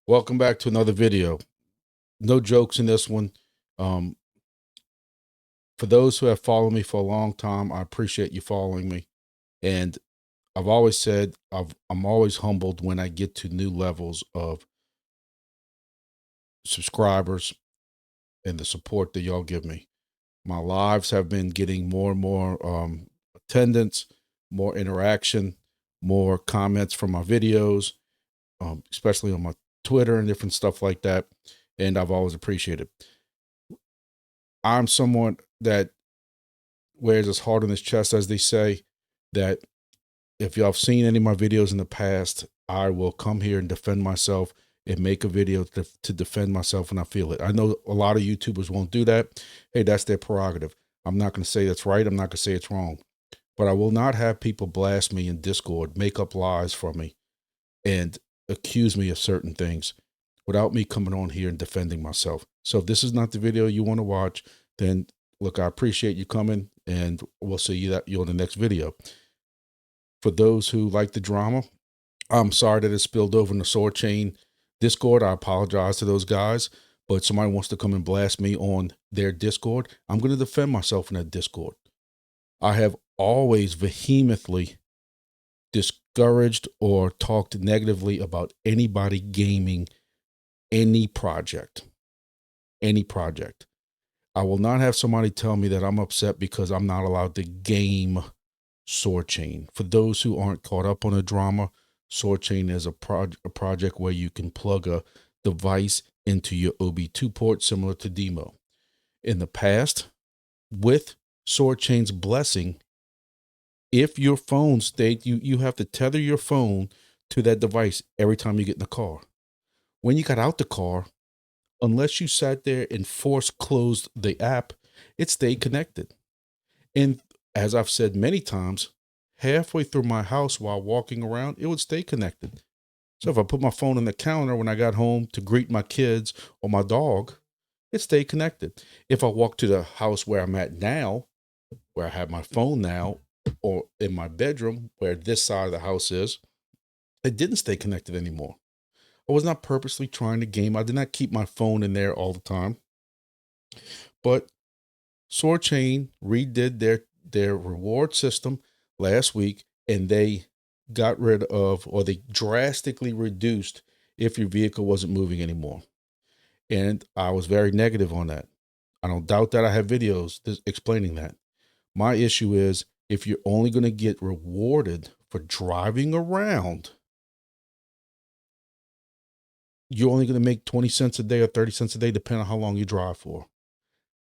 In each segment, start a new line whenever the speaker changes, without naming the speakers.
Welcome back to another video. No jokes in this one. Um, for those who have followed me for a long time, I appreciate you following me. And I've always said I'm always humbled when I get to new levels of subscribers and the support that y'all give me. My lives have been getting more and more attendance, more interaction, more comments from my videos, especially on my Twitter and different stuff like that. And I've always appreciated. I'm someone that wears his heart on his chest, as they say, that if y'all have seen any of my videos in the past, I will come here and defend myself and make a video to defend myself when I feel it. I know a lot of YouTubers won't do that. Hey, that's their prerogative. I'm not going to say that's right. I'm not going to say it's wrong. But I will not have people blast me in Discord, make up lies for me, and accuse me of certain things without me coming on here and defending myself. So if this is not the video you want to watch, then look, I appreciate you coming, and we'll see you on the next video. For those who like the drama, I'm sorry that it spilled over in the Sword Chain Discord. I apologize to those guys, but somebody wants to come and blast me on their Discord, I'm going to defend myself in that Discord. I have always vehemently discouraged or talked negatively about anybody gaming any project. Any project. I will not have somebody tell me that I'm upset because I'm not allowed to game Sword Chain. For those who aren't caught up on the drama, Sword Chain is a project where you can plug a device into your OB2 port, similar to Demo. In the past, with Sword Chain's blessing, if your phone stayed, you have to tether your phone to that device every time you get in the car. When you got out the car, unless you sat there and force closed the app, it stayed connected. And as I've said many times, halfway through my house while walking around, it would stay connected. So if I put my phone on the counter when I got home to greet my kids or my dog, it stayed connected. If I walk to the house where I'm at now, where I have my phone now, or in my bedroom where this side of the house is, it didn't stay connected anymore. I was not purposely trying to game. I did not keep my phone in there all the time. But Sword Chain redid their reward system last week, and they got rid of, or they drastically reduced if your vehicle wasn't moving anymore. And I was very negative on that. I don't doubt that I have videos explaining that. My issue is if you're only going to get rewarded for driving around, you're only going to make 20 cents a day or 30 cents a day, depending on how long you drive for.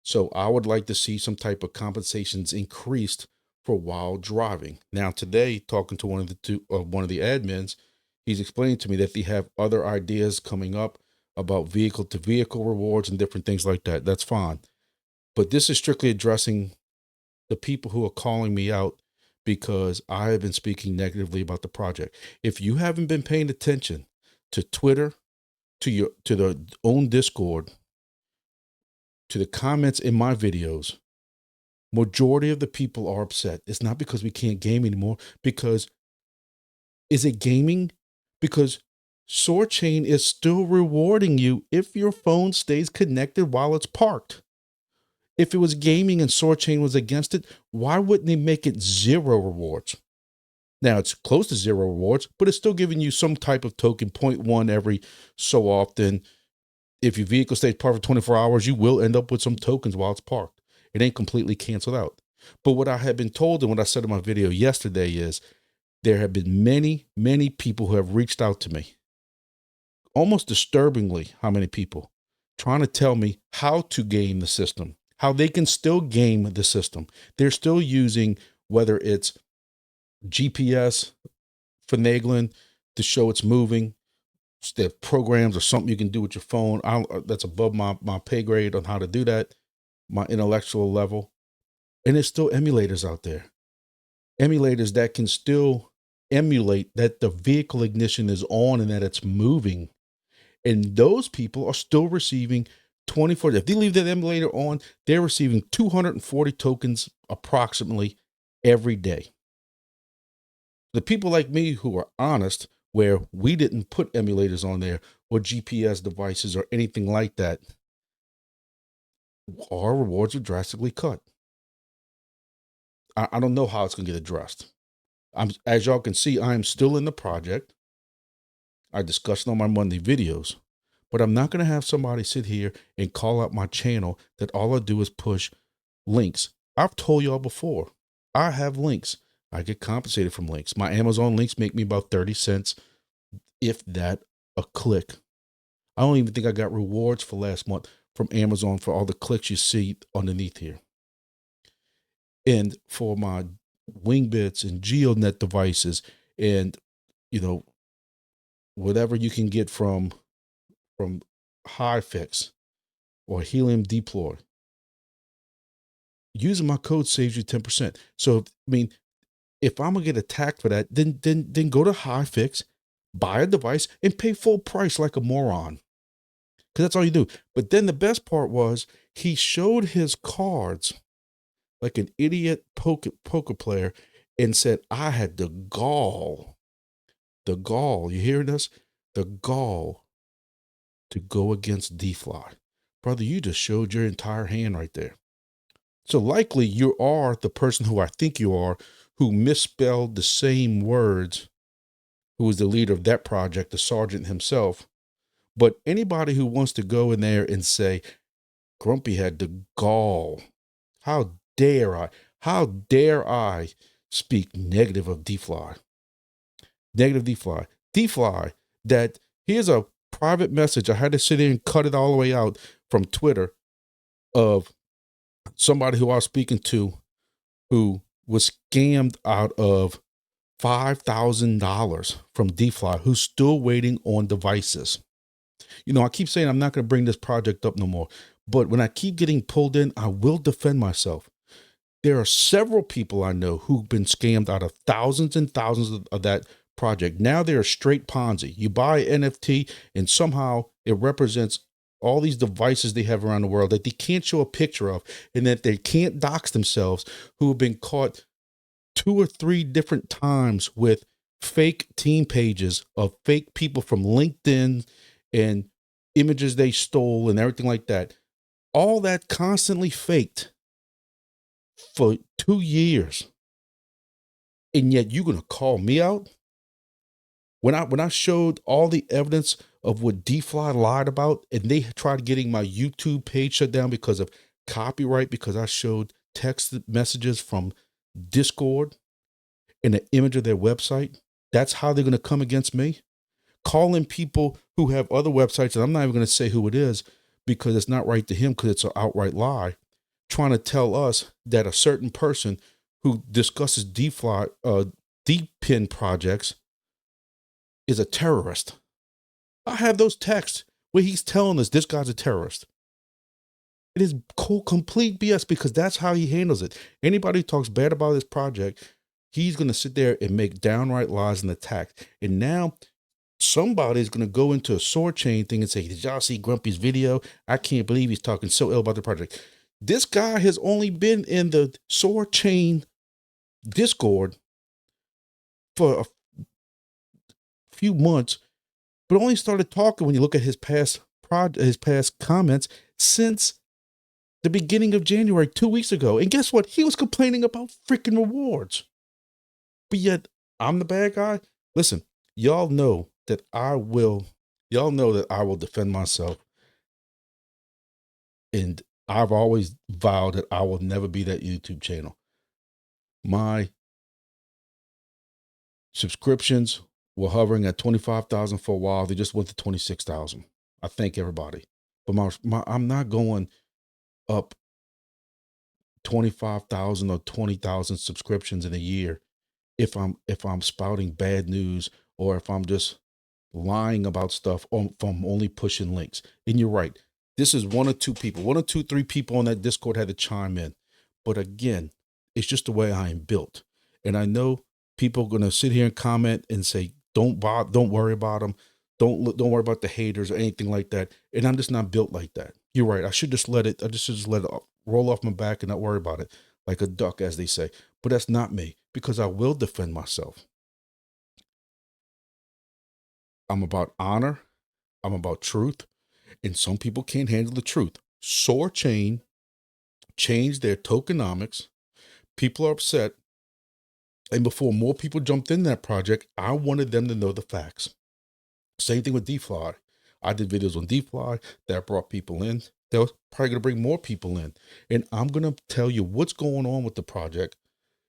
So I would like to see some type of compensations increased for while driving. Now today, talking to one of the admins, he's explaining to me that they have other ideas coming up about vehicle to vehicle rewards and different things like that. That's fine. But this is strictly addressing the people who are calling me out because I have been speaking negatively about the project. If you haven't been paying attention to Twitter, to the own Discord, to the comments in my videos, majority of the people are upset. It's not because we can't game anymore, because is it gaming? Because Sword Chain is still rewarding you if your phone stays connected while it's parked. If it was gaming and Sword Chain was against it, why wouldn't they make it 0 rewards? Now it's close to 0 rewards, but it's still giving you some type of token, 0.1 every so often. If your vehicle stays parked for 24 hours, you will end up with some tokens while it's parked. It ain't completely canceled out. But what I have been told and what I said in my video yesterday is there have been many, many people who have reached out to me, almost disturbingly how many people, trying to tell me how to game the system, how they can still game the system. They're still using, whether it's GPS finagling to show it's moving, the programs or something you can do with your phone. That's above my pay grade on how to do that, my intellectual level. And there's still emulators out there. Emulators that can still emulate that the vehicle ignition is on and that it's moving. And those people are still receiving 24. If they leave that emulator on, they're receiving 240 tokens approximately every day. The people like me who are honest where we didn't put emulators on there or GPS devices or anything like that, our rewards are drastically cut. I don't know how it's going to get addressed. As y'all can see, I am still in the project. I discussed it on my Monday videos, but I'm not going to have somebody sit here and call out my channel that all I do is push links. I've told y'all before, I have links. I get compensated from links. My Amazon links make me about 30 cents, if that, a click. I don't even think I got rewards for last month from Amazon for all the clicks you see underneath here. And for my Wingbits and GeoNet devices and, whatever you can get from HiFix or Helium Deploy, using my code saves you 10%. So, if I'm gonna get attacked for that, then go to HiFix, buy a device, and pay full price like a moron. Because that's all you do. But then the best part was he showed his cards like an idiot poker player and said, I had the gall, you hearing this? The gall to go against DFly. Brother, you just showed your entire hand right there. So likely you are the person who I think you are, who misspelled the same words, who was the leader of that project, the sergeant himself. But anybody who wants to go in there and say, Grumpy had the gall, how dare I speak negative of DFly? Negative DFly. DFly, that here's a private message. I had to sit in and cut it all the way out from Twitter of somebody who I was speaking to who was scammed out of $5,000 from DFly, who's still waiting on devices. I keep saying I'm not going to bring this project up no more, but when I keep getting pulled in, I will defend myself. There are several people I know who've been scammed out of thousands and thousands of that project. Now they're straight Ponzi. You buy NFT and somehow it represents all these devices they have around the world that they can't show a picture of, and that they can't dox themselves, who have been caught 2 or 3 different times with fake team pages of fake people from LinkedIn and images they stole and everything like that. All that constantly faked for 2 years. And yet you're going to call me out? When I showed all the evidence of what DFly lied about, and they tried getting my YouTube page shut down because of copyright, because I showed text messages from Discord and an image of their website, that's how they're going to come against me? Calling people who have other websites, and I'm not even going to say who it is because it's not right to him, because it's an outright lie, trying to tell us that a certain person who discusses DFly, DPIN projects is a terrorist. I have those texts where he's telling us this guy's a terrorist. It is complete BS, because that's how he handles it. Anybody who talks bad about this project, he's going to sit there and make downright lies and attack. And now somebody's going to go into a sword chain thing and say, did y'all see Grumpy's video? I can't believe he's talking so ill about the project. This guy has only been in the sword chain Discord for a few months, but only started talking, when you look at his past comments, since the beginning of January, 2 weeks ago. And guess what? He was complaining about freaking rewards. But yet I'm the bad guy. Listen, y'all know that I will defend myself. And I've always vowed that I will never be that YouTube channel. My subscriptions were hovering at 25,000 for a while. They just went to 26,000. I thank everybody. But I'm not going up 25,000 or 20,000 subscriptions in a year if I'm spouting bad news, or if I'm just lying about stuff, if I'm only pushing links. And you're right. This is 1 or 2 people, 1 or 2, 3 people on that Discord had to chime in. But again, it's just the way I am built. And I know people are going to sit here and comment and say, don't worry about them. Don't worry about the haters or anything like that. And I'm just not built like that. You're right. I should just let it roll off my back and not worry about it, like a duck, as they say. But that's not me, because I will defend myself. I'm about honor. I'm about truth. And some people can't handle the truth. Soar Chain changed their tokenomics. People are upset. And before more people jumped in that project, I wanted them to know the facts. Same thing with DFly. I did videos on DFly that brought people in. That was probably going to bring more people in. And I'm going to tell you what's going on with the project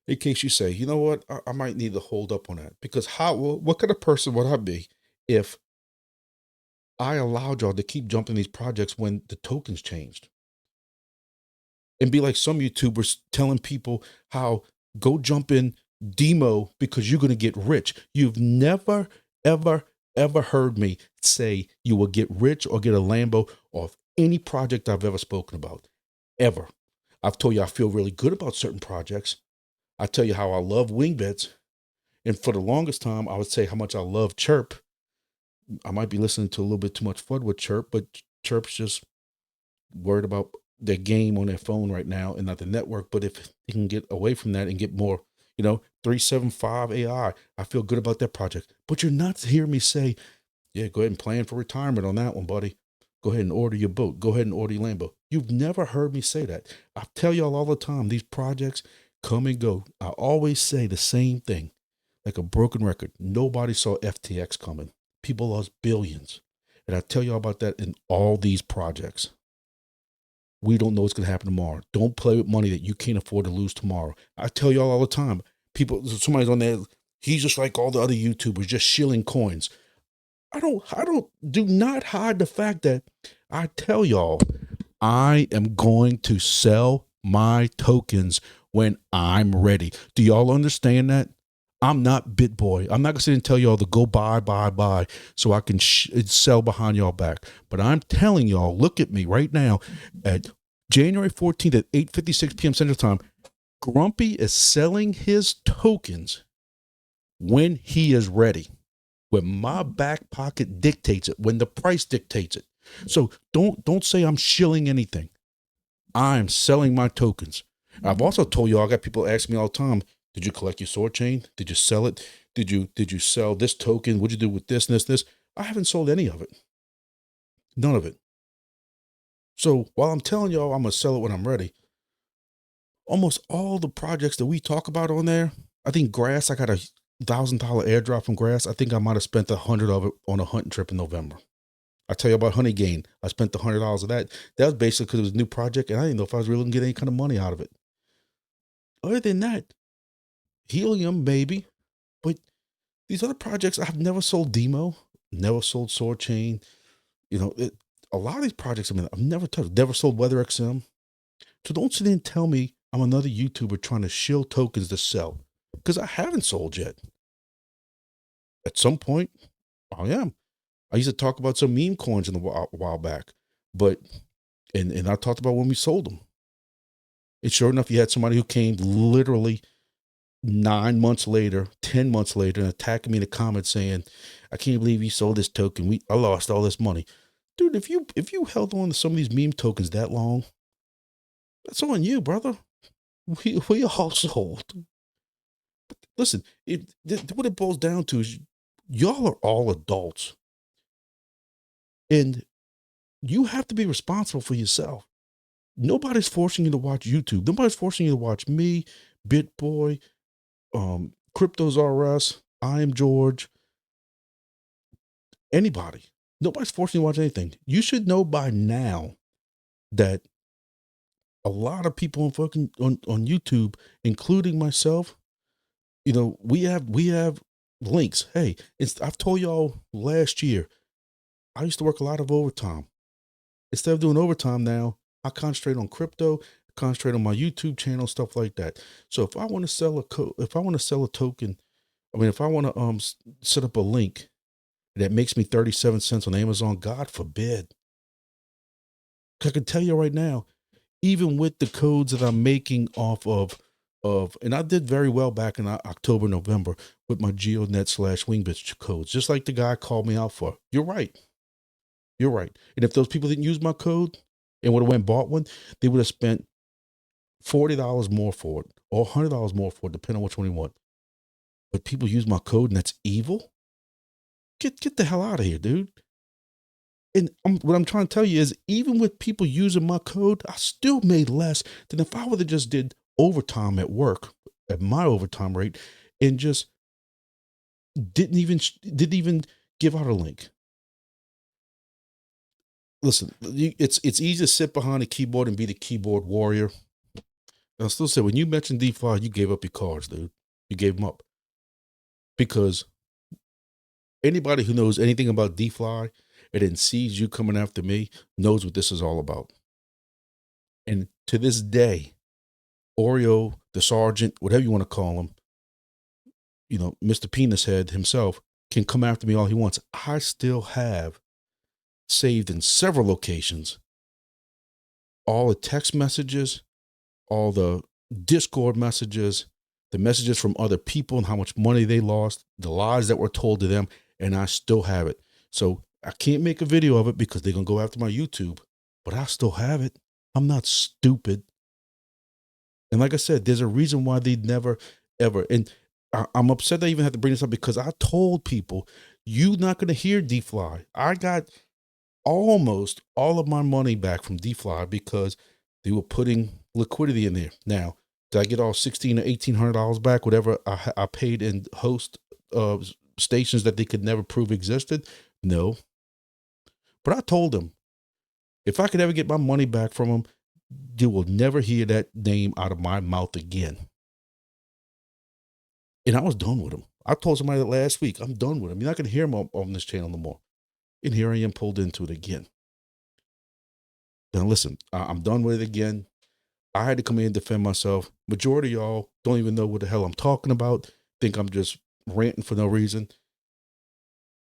in case you say, you know what, I might need to hold up on that. Because what kind of person would I be if I allowed y'all to keep jumping these projects when the tokens changed? And be like some YouTubers telling people how go jump in Demo because you're going to get rich. You've never, ever, ever heard me say you will get rich or get a Lambo off any project I've ever spoken about, ever. I've told you I feel really good about certain projects. I tell you how I love WingBits. And for the longest time, I would say how much I love Chirp. I might be listening to a little bit too much FUD with Chirp, but Chirp's just worried about their game on their phone right now and not the network. But if they can get away from that and get more, 375 AI, I feel good about that project. But you're not hearing me say, yeah, go ahead and plan for retirement on that one, buddy. Go ahead and order your boat. Go ahead and order your Lambo. You've never heard me say that. I tell y'all all the time, these projects come and go. I always say the same thing, like a broken record. Nobody saw FTX coming. People lost billions. And I tell y'all about that in all these projects. We don't know what's going to happen tomorrow. Don't play with money that you can't afford to lose tomorrow. I tell y'all all the time, somebody's on there, he's just like all the other YouTubers, just shilling coins. Do not hide the fact that I tell y'all, I am going to sell my tokens when I'm ready. Do y'all understand that? I'm not BitBoy. I'm not going to sit and tell y'all to go buy so I can sell behind y'all back. But I'm telling y'all, look at me right now at January 14th at 8:56 p.m. Central Time. Grumpy is selling his tokens when he is ready, when my back pocket dictates it, when the price dictates it. So don't say I'm shilling anything. I'm selling my tokens. I've also told y'all, I got people asking me all the time, did you collect your Soar Chain? Did you sell it? Did you sell this token? What'd you do with this and this? I haven't sold any of it. None of it. So while I'm telling y'all I'm going to sell it when I'm ready, almost all the projects that we talk about on there, I think Grass, I got $1,000 airdrop from Grass. I think I might have spent $100 of it on a hunting trip in November. I tell you about Honey Gain. I spent $100 of that. That was basically because it was a new project and I didn't know if I was really going to get any kind of money out of it. Other than that, Helium, maybe. But these other projects, I've never sold Demo, never sold Soar Chain. A lot of these projects, I've never touched, never sold WeatherXM. So don't sit there and tell me I'm another YouTuber trying to shill tokens to sell, because I haven't sold yet. At some point, I am. I used to talk about some meme coins a while back, and I talked about when we sold them. And sure enough, you had somebody who came literally 9 months later, 10 months later, and attacking me in the comments saying, I can't believe you sold this token. I lost all this money. Dude, if you held on to some of these meme tokens that long, that's on you, brother. We all sold. But listen, what it boils down to is y'all are all adults. And you have to be responsible for yourself. Nobody's forcing you to watch YouTube. Nobody's forcing you to watch me, BitBoy, Cryptos RS, I am George, anybody. Nobody's forcing you to watch anything. You should know by now that a lot of people on YouTube, including myself, we have links. Hey, I've told y'all last year, I used to work a lot of overtime. Instead of doing overtime now, I concentrate on crypto, concentrate on my YouTube channel, stuff like that. So if I want to sell a token, if I want to set up a link that makes me 37 cents on Amazon, God forbid. I can tell you right now, even with the codes that I'm making off of, and I did very well back in October, November with my GeoNet/WingBits codes, just like the guy called me out for. You're right. And if those people didn't use my code and would have went and bought one, they would have spent $40 more for it or $100 more for it, depending on which one you want. But people use my code and that's evil. Get the hell out of here, dude. And what I'm trying to tell you is, even with people using my code, I still made less than if I would have just did overtime at work at my overtime rate and just didn't even give out a link. Listen, it's easy to sit behind a keyboard and be the keyboard warrior. And I still say, when you mentioned DeFi, you gave up your cards, dude. You gave them up because anybody who knows anything about DeFi and then sees you coming after me knows what this is all about. And to this day, Oreo, the sergeant, whatever you want to call him, Mr. Penis Head himself, can come after me all he wants. I still have saved in several locations all the text messages, all the Discord messages, the messages from other people and how much money they lost, the lies that were told to them, and I still have it. So I can't make a video of it because they're going to go after my YouTube, but I still have it. I'm not stupid. And like I said, there's a reason why they never, ever, and I'm upset I even have to bring this up because I told people, you're not going to hear DeFi. I got almost all of my money back from DeFi because they were putting liquidity in there. Now, did I get all $1,600 or $1,800 back, whatever I paid in host stations that they could never prove existed? No. But I told them, if I could ever get my money back from them, you will never hear that name out of my mouth again. And I was done with him. I told somebody that last week, I'm done with him. You're not going to hear him on this channel no more. And here I am pulled into it again. Now listen, I'm done with it again. I had to come in and defend myself. Majority of y'all don't even know what the hell I'm talking about. Think I'm just ranting for no reason.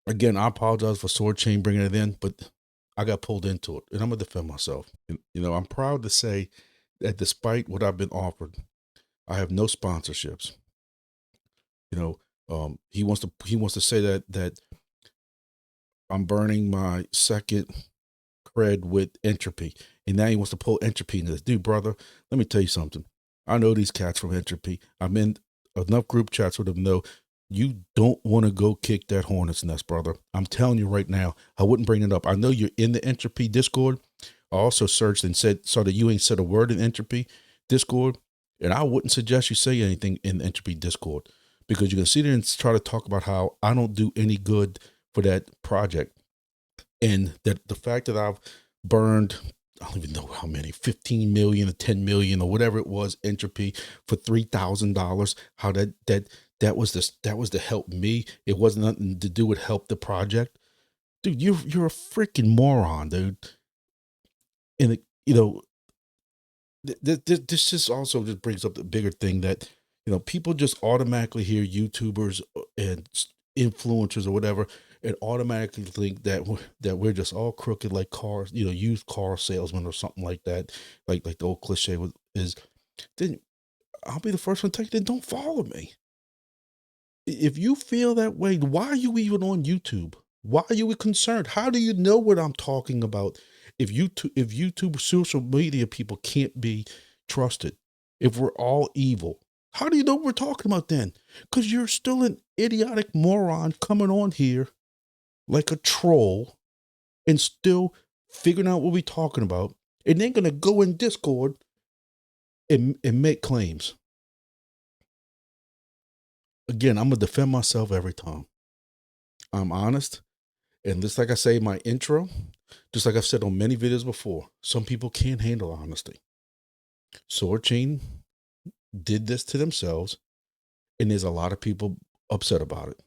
Again, I apologize for Sword Chain bringing it in, but I got pulled into it, and I'm going to defend myself. And, I'm proud to say that despite what I've been offered, I have no sponsorships. He wants to say that I'm burning my second cred with Entropy, and now he wants to pull Entropy into this. Dude, brother, let me tell you something. I know these cats from Entropy. I'm in enough group chats with them to know you don't want to go kick that hornet's nest, brother. I'm telling you right now, I wouldn't bring it up. I know you're in the Entropy Discord. I also searched and saw that you ain't said a word in Entropy Discord, and I wouldn't suggest you say anything in the Entropy Discord because you can sit there and try to talk about how I don't do any good for that project. And that the fact that I've burned, I don't even know how many, 15 million or 10 million or whatever it was, Entropy for $3,000, how that was to help me. It wasn't nothing to do with help the project. Dude, you're a freaking moron, dude. And this just also just brings up the bigger thing that, people just automatically hear YouTubers and influencers or whatever and automatically think that we're just all crooked like cars, used car salesmen or something like that. Like the old cliche is, then I'll be the first one to tell you, then don't follow me. If you feel that way, why are you even on YouTube? Why are you concerned? How do you know what I'm talking about? If YouTube social media people can't be trusted, if we're all evil, how do you know what we're talking about then? Because you're still an idiotic moron coming on here like a troll and still figuring out what we're talking about, and then going to go in Discord and make claims. Again, I'm going to defend myself every time. I'm honest. And just like I say in my intro, just like I've said on many videos before, some people can't handle honesty. Sword Chain did this to themselves, and there's a lot of people upset about it.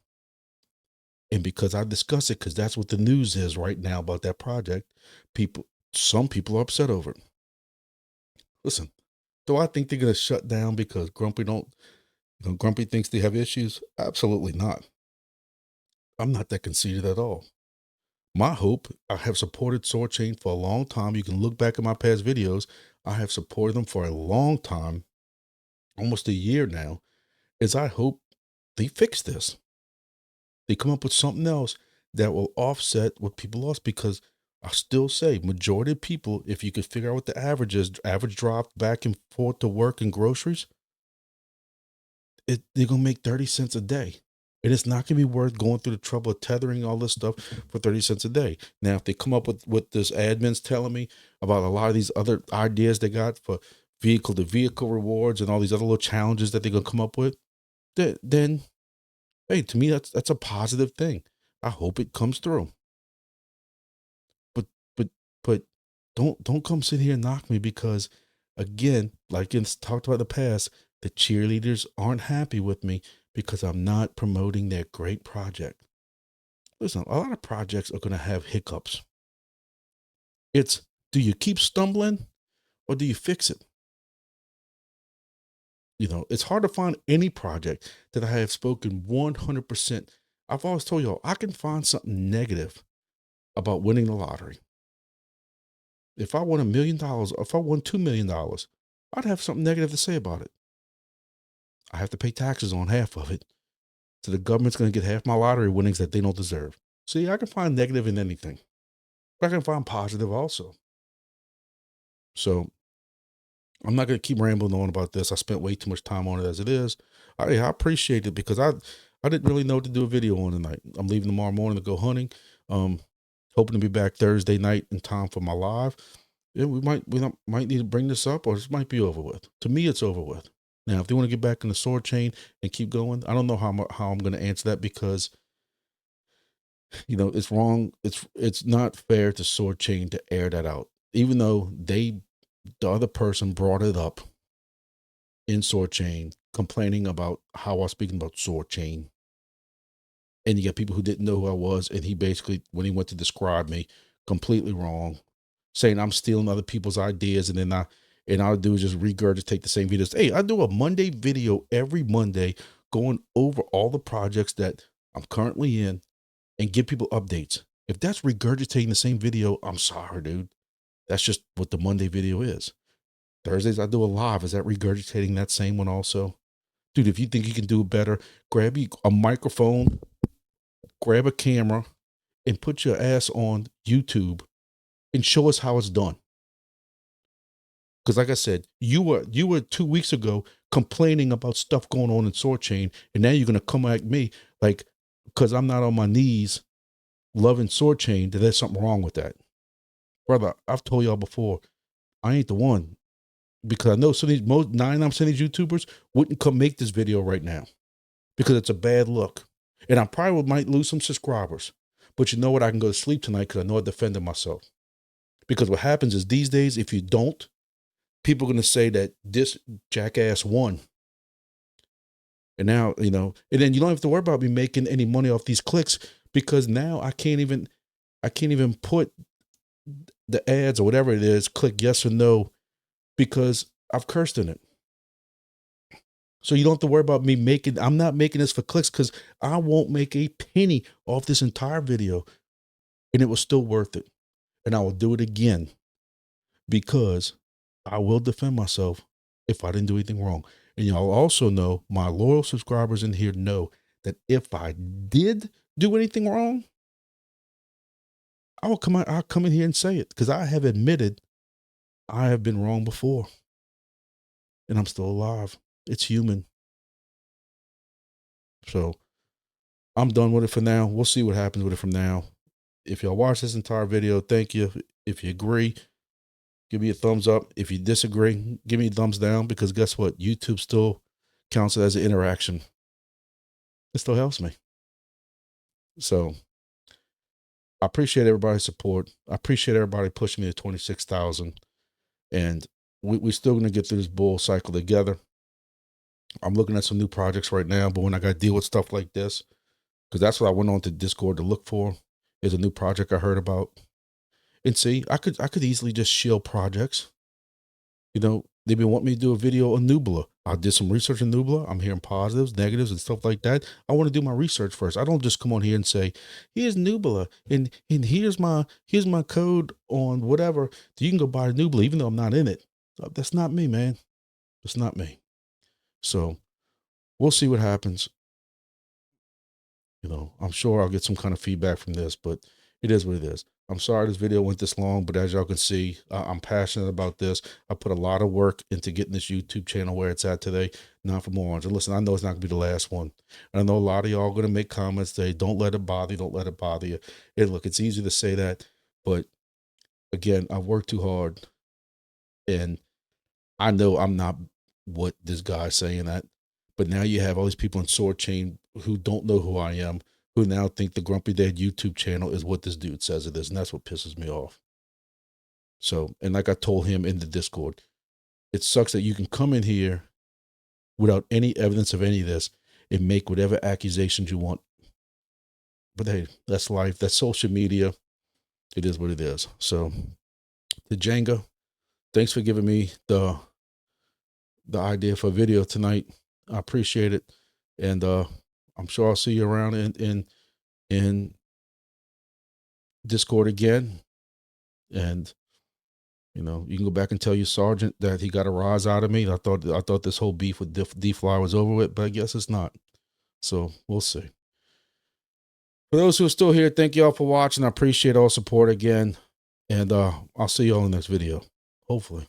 And because I discuss it, because that's what the news is right now about that project, some people are upset over it. Listen, do I think they're going to shut down because Grumpy thinks they have issues? Absolutely not. I'm not that conceited at all. My hope, I have supported Sword Chain for a long time. You can look back at my past videos. I have supported them for a long time, almost a year now, is I hope they fix this. They come up with something else that will offset what people lost, because I still say majority of people, if you could figure out what the average is, average drop back and forth to work and groceries, they're going to make 30 cents a day. And it's not going to be worth going through the trouble of tethering all this stuff for 30 cents a day. Now, if they come up with what this admin's telling me about a lot of these other ideas they got for vehicle to vehicle rewards and all these other little challenges that they're going to come up with, then hey, to me, that's a positive thing. I hope it comes through. But but but don't come sit here and knock me because again, like it's talked about in the past, the cheerleaders aren't happy with me because I'm not promoting their great project. Listen, a lot of projects are gonna have hiccups. It's do you keep stumbling or do you fix it? It's hard to find any project that I have spoken 100%. I've always told y'all I can find something negative about winning the lottery. If I won $1 million, or if I won $2 million, I'd have something negative to say about it. I have to pay taxes on half of it. So the government's going to get half my lottery winnings that they don't deserve. See, I can find negative in anything, but I can find positive also. So I'm not going to keep rambling on about this. I spent way too much time on it as it is. I appreciate it because I didn't really know what to do a video on tonight. I'm leaving tomorrow morning to go hunting. Hoping to be back Thursday night in time for my live. Yeah, we might need to bring this up, or this might be over with. To me, it's over with. Now, if they want to get back in the sword chain and keep going, I don't know how I'm going to answer that because it's wrong. It's not fair to sword chain to air that out, even though the other person brought it up in sword chain, complaining about how I was speaking about sword chain. And you got people who didn't know who I was, and he basically, when he went to describe me, completely wrong, saying I'm stealing other people's ideas, and then I'll do is just regurgitate the same videos. Hey, I do a Monday video every Monday going over all the projects that I'm currently in and give people updates. If that's regurgitating the same video, I'm sorry, dude. That's just what the Monday video is. Thursdays, I do a live. Is that regurgitating that same one also? Dude, if you think you can do it better, grab a microphone, grab a camera, and put your ass on YouTube and show us how it's done. Because like I said, you were 2 weeks ago complaining about stuff going on in sword chain, and now you're gonna come at me like because I'm not on my knees loving sword chain, that there's something wrong with that. Brother, I've told y'all before, I ain't the one. Because I know some of these 99% of these YouTubers wouldn't come make this video right now because it's a bad look. And I probably might lose some subscribers. But you know what? I can go to sleep tonight because I know I defended myself. Because what happens is these days, if you don't, people are going to say that this jackass won. And now, and then you don't have to worry about me making any money off these clicks because now I can't even put the ads or whatever it is, click yes or no, because I've cursed in it. So you don't have to worry about me I'm not making this for clicks because I won't make a penny off this entire video and it was still worth it. And I will do it again because I will defend myself if I didn't do anything wrong. And y'all also know, my loyal subscribers in here know that if I did do anything wrong, I'll come in here and say it because I have admitted I have been wrong before and I'm still alive. It's human. So I'm done with it for now. We'll see what happens with it from now. If y'all watch this entire video, thank you. If you agree, give me a thumbs up. If you disagree, give me a thumbs down because guess what? YouTube still counts it as an interaction. It still helps me. So I appreciate everybody's support. I appreciate everybody pushing me to 26,000. And we're still going to get through this bull cycle together. I'm looking at some new projects right now, but when I got to deal with stuff like this, because that's what I went on to Discord to look for, is a new project I heard about. And see, I could easily just shield projects. They've been wanting me to do a video on Nubla. I did some research on Nubla. I'm hearing positives, negatives, and stuff like that. I want to do my research first. I don't just come on here and say, here's Nubla and here's my code on whatever. So you can go buy Nubla, even though I'm not in it. That's not me, man. That's not me. So we'll see what happens. I'm sure I'll get some kind of feedback from this, but it is what it is. I'm sorry this video went this long, but as y'all can see, I'm passionate about this. I put a lot of work into getting this YouTube channel where it's at today, not for more. And listen, I know it's not gonna be the last one. And I know a lot of y'all are gonna make comments say, don't let it bother you, don't let it bother you. And look, it's easy to say that, but again, I've worked too hard, and I know I'm not what this guy's saying that, but now you have all these people in Sword Chain who don't know who I am, who now think the Grumpy Dad YouTube channel is what this dude says it is, and that's what pisses me off. So, and like I told him in the Discord, it sucks that you can come in here without any evidence of any of this and make whatever accusations you want. But hey, that's life. That's social media. It is what it is. So, to Jenga, thanks for giving me the idea for a video tonight. I appreciate it, and I'm sure I'll see you around in Discord again. And you know, you can go back and tell your sergeant that he got a rise out of me. I thought this whole beef with D-Fly was over with, but I guess it's not. So we'll see. For those who are still here, thank you all for watching. I appreciate all support again, and I'll see you all in the next video, hopefully.